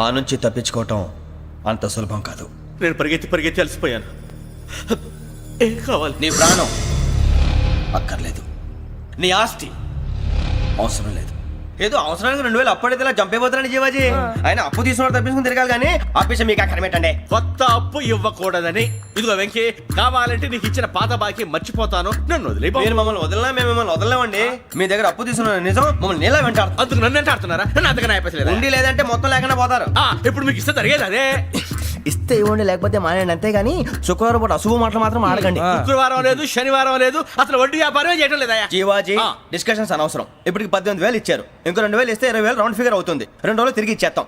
మా నుంచి తప్పించుకోవటం అంత సులభం కాదు. నేను పరిగెత్తి అలసిపోయాను. ఏం కావాలి? నీ ప్రాణం అక్కర్లేదు, నీ ఆస్తి అవసరం లేదు. ఏదో అవసరానికి 2000 అప్పటితే ఇలా చంపేపోతున్నాడు జీవాజీ. ఆయన అప్పు తీసుకున్నాడు తప్పించుకుని తిరగాలి కానీ ఆపేసి మీకు అక్కడ పెట్టండి. కొత్త అప్పు ఇవ్వకూడదని. ఇదిగో వెంకీ, కావాలంటే నీకు ఇచ్చిన పాత బాకీ మర్చిపోతాను, నన్ను వదిలే. మీరు మమ్మల్ని వదలనా? మేము మిమ్మల్ని వదలలేమండి. మీ దగ్గర అప్పు తీసుకున్న నిజం మమ్మల్ని నీలా వెంటాడు. అందుకు నన్ను ఎంత ఆడుతున్నారా? నన్ను అంతగా అయిపోలేదు. ఉండి లేదంటే మొత్తం లేకుండా పోతారు. ఇప్పుడు మీకు ఇస్తే జరిగేది అదే. ఇస్తే ఇవ్వండి, లేకపోతే మానేయండి, అంతేగాని శుక్రవారం పూట అశుభ మాటలు మాత్రం ఆడకండి. శుక్రవారం లేదు, శనివారం లేదు, అసలు వడ్డీ వ్యాపారమే చేయడం లేదా? జీవాజీ డిస్కషన్స్ అనవసరం. ఇప్పటికి 18,000 ఇచ్చారు, ఇంకో 2,000 ఇస్తే 20,000 రౌండ్ ఫిగర్ అవుతుంది. 2 రోజులు తిరిగి ఇచ్చేస్తాం.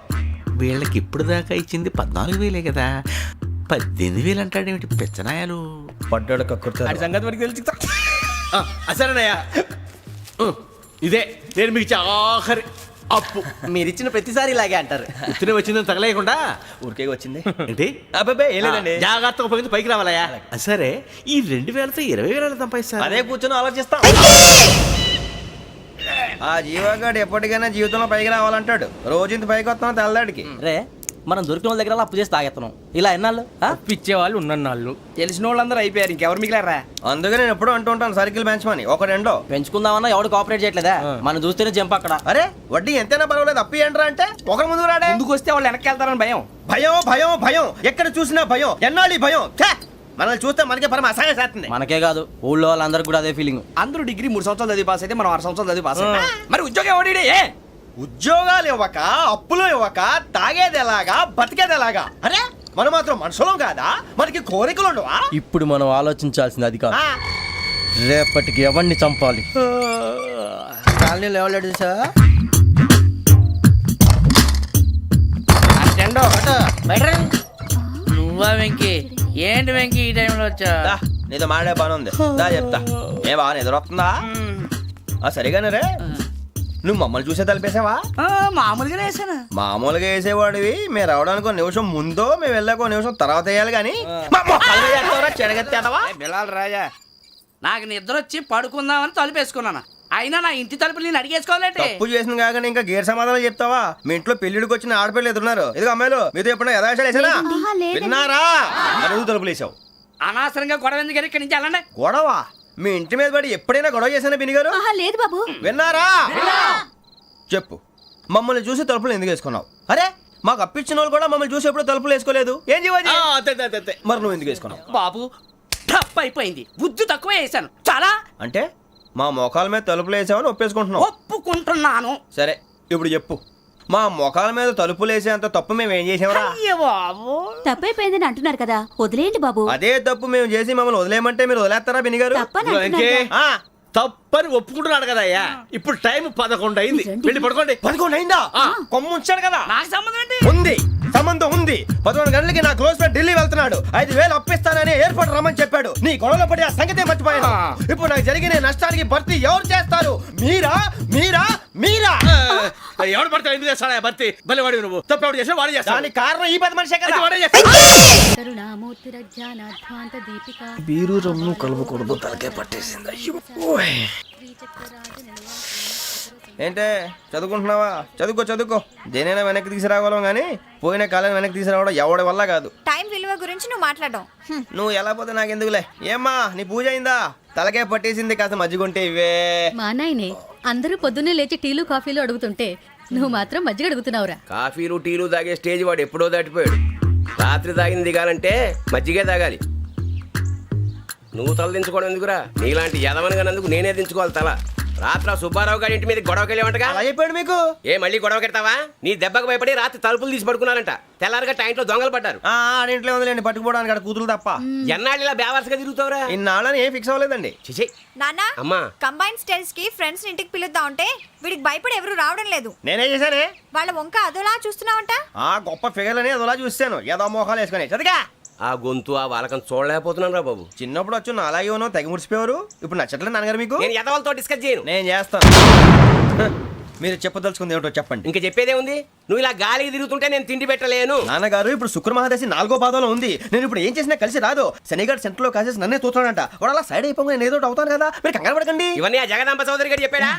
వీళ్ళకి ఇప్పుడు దాకా ఇచ్చింది 14,000 కదా, 18,000 అంటాడేమిటి పెచ్చనాయాలు? పడ్డాడు కక్కుర్తాడు. సంగతి వరకు తెలిసి అసలేనయ్యా, ఇదే నేను మీకు ఇచ్చే ఆఖరి అప్పు. మీరు ఇచ్చిన ప్రతిసారి ఇలాగే అంటారు. ఇతనే వచ్చిందని తగలేయకుండా ఊరికే వచ్చింది ఏంటి? అబ్బాయి ఏం లేదండి. జాగ్రత్తగా ఉపయోగించి పైకి రావాలయ్యా. సరే, ఈ 2,000తో 20,000 సంపాదిస్తారు. అదే కూర్చొని ఆలోచిస్తాం. ఆ జీవగాడు ఎప్పటికైనా జీవితంలో పైకి రావాలంటాడు. రోజు ఇంత పైకి వస్తాం తెల్లడికి. రే, మనం దొరికిన వాళ్ళ దగ్గర అప్పు చేసి తాగెత్తనం. ఇలా ఎన్నాళ్ళు పిచ్చేవాళ్ళు ఉన్నన్నాళ్ళు తెలిసిన వాళ్ళందరూ అయిపోయారు, ఇంకెవరు మిగిలారా? అందుకే నేను ఎప్పుడూ అంటూ ఉంటాను సర్కిల్ బెంచ్ మని. ఒక రెండో పెంచుకుందామన్నా ఎవడు కోఆపరేట్ చేయట్లేదా? మనం చూస్తేనే జంప్ అక్కడ. అరే వడ్డీ ఎంతైనా పర్వాలేదు, అప్పు ఏంట్రా అంటే ఒకరి ముందు రాడే. ముందుకు వస్తే వాళ్ళు వెనక్కి వెళ్తారని భయం. భయం భయం భయం, ఎక్కడ చూసినా భయం. ఎన్నాళ్ళు భయం? మనల్ని చూస్తే మనకే పరమ అసహాయం చేస్తుంది. మనకే కాదు, ఊళ్ళో వాళ్ళందరికీ కూడా అదే ఫీలింగ్. అందరూ డిగ్రీ 3 సంవత్సరాలు చదివి పాస్ అయితే మనం 6 సంవత్సరాలు చదివి పాస్ అయ్యాం. మరి ఉద్యోగం ఎవడి? ఉద్యోగాలు ఇవ్వక, అప్పులు ఇవ్వక, తాగేది ఎలాగా, బతికేది ఎలాగా? అరే మనం మాత్రం మనుషులం కాదా? మనకి కోరికలు ఉండవా? ఇప్పుడు మనం ఆలోచించాల్సింది అది కాదు, రేపటికి ఎవరిని చంపాలి. కాలనీలో ఎవరు సార్? నువ్వా వెంకీ? ఏంటి వెంకీ ఈ టైంలో వచ్చా? నీతో మాడే పని ఉంది, దా చెప్తా. ఏ బాగా నిద్రొస్తుందా? సరిగానే రే, నువ్వు మమ్మల్ని చూసే తలిపేసావా? మామూలుగానే వేసాను. మామూలుగా వేసేవాడివి. మేము రావడానికి 1 నిమిషం ముందో, మేము వెళ్ళాక 1 నిమిషం తర్వాత వేయాలి కానీ బిలాల్ రాజా, నాకు నిద్ర వచ్చి పడుకుందామని తలుపేసుకున్నాను. అయినా నా ఇంటి తలుపులు నేను అడిగేసుకోవాలంటే తప్పు చేసిన కాక ఇంకా గేర్ సమాధానం చెప్తావా? మీ ఇంట్లో పెళ్లిడికి వచ్చిన ఆడపిల్లలు ఎదురున్నారు. ఇదిగో అమ్మాయిలు, మీతో ఎప్పుడైనా యథాశాలు వేసానా? విన్నారా? అడుగు తలుపులు వేసావు. అనవసరంగా గొడవ ఎందుకు? ఇక్కడి నుంచి వెళ్ళండి. గొడవ? మీ ఇంటి మీద పడి ఎప్పుడైనా గొడవ చేశానా బిని గారు? లేదు బాబు. విన్నారా? చెప్పు, మమ్మల్ని చూసి తలుపులు ఎందుకు వేసుకున్నావు? అరే మాకు అప్పించిన వాళ్ళు కూడా మమ్మల్ని చూసి ఎప్పుడు తలుపులు వేసుకోలేదు. ఏం చేయాలి? మరి నువ్వు ఎందుకు వేసుకున్నావు? బాబు టప్ అయిపోయింది, బుద్ధి తక్కువ వేసాను చాలా. అంటే మా మోకాల మీద తలుపులు వేసామని ఒప్పేసుకుంటున్నావు? ఒప్పుకుంటున్నాను. సరే ఇప్పుడు చెప్పు, మా మొఖాల మీద తలుపులు వేసేంత తప్పు మేము ఏం చేసామరా? తప్పైపోయిందని అంటున్నారు కదా, వదిలేయండి బాబు. అదే తప్పు మేము చేసి మమ్మల్ని వదిలేయమంటే మీరు వదిలేస్తారా బిని గారు? తప్పని ఒప్పుకుంటున్నాడు కదా అయ్యా. ఇప్పుడు టైం 11 అయింది, వెళ్ళి పడుకోండి. 11 అయిందా? కొమ్ము ఉంచాడు కదా. నాకు సంబంధం ఏంటి? ఉంది, సంబంధం ఉంది. 11 గంటలకి నా క్లోజ్ ఫ్రెండ్ ఢిల్లీ వెళ్తున్నాడు. 5,000 అప్పిస్తానని ఎయిర్పోర్ట్ రమ్మని చెప్పాడు. నీ గొడవలో పడి ఆ సంగతే మర్చిపోయాను. ఇప్పుడు నాకు జరిగిన నష్టానికి భర్తీ ఎవరు చేస్తారు? మీరా మీరా మీరా? ఎవడు పడితే ఎందుకు చేస్తాడా భర్తీ? భలే వాడి నువ్వు. తప్పు ఎవడు చేసినా వాడే చేస్తాడు. దానికి కారణం ఈ 10 మనిషే కదా. బీరు రమ్ము కలుపుకూడదు, తలకే పట్టేసింది. ఏంటే చదువుకుంటున్నావా? చదువుకో చదువుకో. దేనైనా వెనక్కి తీసుకురావాలం కానీ పోయిన కాలం వెనక్కి తీసుకురావడం ఎవడి వల్ల కాదు. టైం విలువ గురించి నువ్వు మాట్లాడడం. నువ్వు ఎలా పోతే నాకెందుకులే. ఏమ్మా నీ పూజ అయిందా? తలకే పట్టేసింది, కాస్త మజ్జిగుంటే ఇవే. మా నాయనే అందరూ పొద్దున్నే లేచి టీలు కాఫీలు అడుగుతుంటే నువ్వు మాత్రం మజ్జిగ అడుగుతున్నావురా. కాఫీలు టీలు తాగే స్టేజ్ వాడు ఎప్పుడో దాటిపోయాడు. రాత్రి తాగింది దిగాలంటే మజ్జిగే తాగాలి. నువ్వు తల దించుకోవడం ఎందుకురా? నీలాంటి యదవనగానందుకు నేనే దించుకోవాలి తల. రాత్రి సుబ్బారావు గారి ఇంటి మీద గొడవకి వెళ్ళేవంటగా. అలా చెప్పాడు మీకు? ఏ మళ్ళీ గొడవ కెడతావా? నీ దెబ్బకు భయపడి రాత్రి తలుపులు తీసి పడుకున్నారంట. తెల్లారగా టైంట్లో దొంగలు పడ్డారు. ఇంట్లో ఉందిలేండి, పట్టుకుపోవడానికి అక్కడ కూతురు తప్ప. ఎన్నాళ్ళు ఇలా బేవర్స్గా తిరుగుతావురా? ఇన్నాళ్ళని ఏం ఫిక్స్ అవ్వలేదండి. చిచి నాన్న, అమ్మా, కంబైన్ స్టైల్స్ కి ఫ్రెండ్స్ ఇంటికి పిలుద్దాం అంటే వీడికి భయపడి ఎవరు రావడం లేదు. నేనే చేశానే? వాళ్ళ వంక అదోలా చూస్తున్నావంట. గొప్ప ఫిగర్లని అదోలా చూస్తాను, ఏదో మోహాలు వేసుకొని. చదిగా ఆ గొంతు ఆ వాలకం చూడలేకపోతున్నాను రా బాబు. చిన్నప్పుడు వచ్చి నా అలాగే ఉన్నావు, తెగ ముడిచిపోయారు. ఇప్పుడు నచ్చట్లేదు నాన్నగారు మీకు? నేను యదవలతో డిస్కస్ చేయను. నేను చేస్తాను. మీరు చెప్పదలుచుకుంది ఏమిటో చెప్పండి. ఇంకా చెప్పేదే ఉంది. నువ్వు ఇలా గాలికి తిరుగుతుంటే నేను తిండి పెట్టలేను. నాన్నగారు ఇప్పుడు శుక్ర మహాదశి 4వ పాదంలో ఉంది. నేను ఇప్పుడు ఏం చేసినా కలిసి రాదు. శనిగారు సెంటర్ లో కాసేసి నన్నే చూస్తాడంట. వాడు అలా సైడ్ అయిపోయి నేను ఏదో అవుతాను కదా, మీరు కంగారు పడకండి. ఇవన్నీ ఆ జగదాంబ చౌదరి గారు చెప్పాడా?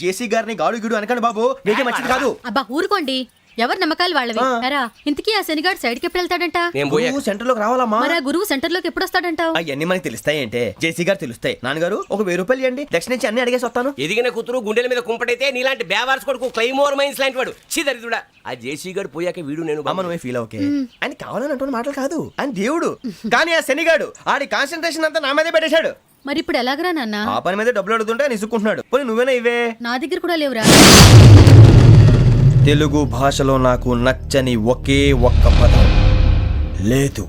జేసీ గారిని గాడు గిడు అనకండి బాబు, మీకే మంచిది కాదు. అబ్బా ఊరుకోండి. ఎవరి నమ్మకాలు వాళ్ళవి ఎరా ఇంతకీ ఆ శనిగాడు సైడ్ కి ఎప్పుడు వెళ్తాడంట నేను పోయా నువ్వు సెంటర్ లోకి రావాలమ్మా. మరి ఆ గురువు సెంటర్ లోకి ఎప్పుడు వస్తాడంటావు అవన్నీ మనకి తెలుస్తాయి అంటే జేసీ గారు తెలుస్తాయి. నాన్నగారు ఒక 1000 రూపాయలు ఇవ్వండి, దక్షిణ నుంచి అన్ని అడిగేసి వస్తాను. ఎదిగిన కూతురు గుండెల మీద కుంపటైతే నీలాంటి బేవార్స్ కొడుకు క్లైమోర్ మైన్స్ లాంటి వాడు చీదరిదుడా. ఆ జేసీ గారు పోయాక వీడు నేను అమ్మ నువ్వే ఫీల్ ఓకే. ఆయన కావాలని అంటున్న మాటలు కాదు, ఆయన దేవుడు. కానీ ఆ శనిగాడు ఆడి కాన్సన్ట్రేషన్ అంతా నా మీదే పెట్టేశాడు. మరి ఇప్పుడు ఎలాగరా నాన్న ఆ పని మీద డబ్బులు అడుగుతుంటే ఆయన ఇసుక్కుంటున్నాడు. పోనీ నువ్వేనా ఇవే. నా దగ్గర కూడా లేవురా తెలుగు భాషలో నాకు నచ్చని ఒకే ఒక్క పదం లేదు.